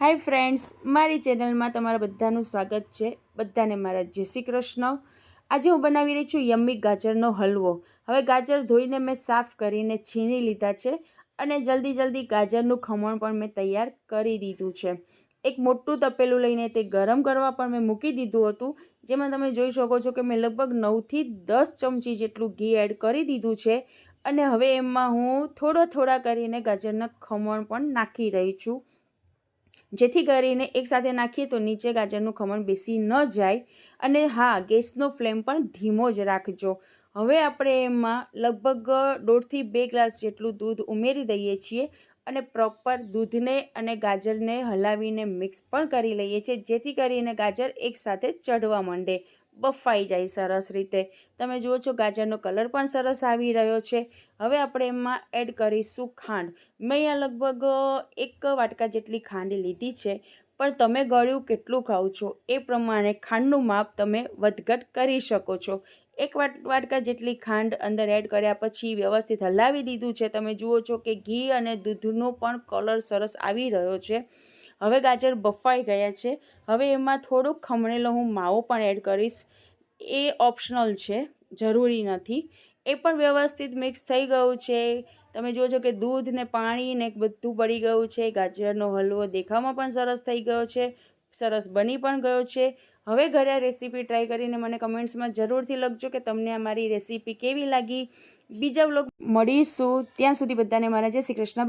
Hi friends, मारी channel में तमारा बधानु स्वागत है। बधाने मारा जय श्री कृष्ण। आज हूँ बनावी रही छूँ यम्मी गाजरनो हलवो। हवे गाजर धोईने मैं साफ करीने छीनी लीधा छे अने जल्दी जल्दी गाजरनुं खमण पण मैं तैयार करी दीधुं छे। एक मोटुं तपेलुं लईने ते गरम करवा पण मैं मूकी दीधुं हतुं, जेमां तमे जोई शको छो के मैं लगभग 9 થી 10 चमची जेटलुं घी एड करी दीधुं छे अने हवे एमां हूँ थोड़ा थोड़ा करीने गाजरना खमण पण नाखी रही छूँ, जेथी करीने एक साथे नाखीए तो नीचे गाजरनुं खमण बेसी न जाय। अने हाँ, गैसनो फ्लेम पण धीमो ज राखजो। हवे आपणे एमां लगभग 1.5 થી 2 ग्लास जेटलुं दूध उमेरी दईए छीए अने प्रॉपर दूधने अने गाजरने हलावीने मिक्स पण करी लईए छीए, जेथी करीने गाजर एक साथे चढ़वा मांडे, बफाई जाए सरस रीते। तमे जुओ छो गाजरनो कलर पण सरस आवी रह्यो छे। हवे आपणे एमां एड करीशुं खांड। मैं अहींया लगभग 1 वाटका जेटली खांड लीधी छे, पण तमे गळ्युं केटलुं खाओ छो ए प्रमाणे खांडनुं माप तमे वधघट करी शको छो। 1 वाटका जेटली खांड अंदर एड कर्या पछी व्यवस्थित हलावी दीधुं छे। तमे जुओ छो के घी अने दूधनो पण कलर सरस आवी रह्यो छे। हवे गाजर बफाई गया छे। हवे एमां थोड़ोक खमणेलो हूँ मावो पण एड करीश। ए ऑप्शनल छे, जरूरी नथी। ए पण व्यवस्थित मिक्स थई गयुं छे। तमे जुओ छो के दूध ने पाणी ने बधुं बળી गयुं छे। गाजरनो हलવો देखावमां पण सरस थई गयो छे, सरस बनी पण गयो छे। हवे घरे आ रेसिपी ट्राय करीने मने कमेंट्समां जरूरथी लखजो के तमने आ मारी रेसिपी केवी लागी। बीजा व्लॉग मळीशुं, त्यां सुधी बधाने मारा जय श्री कृष्ण।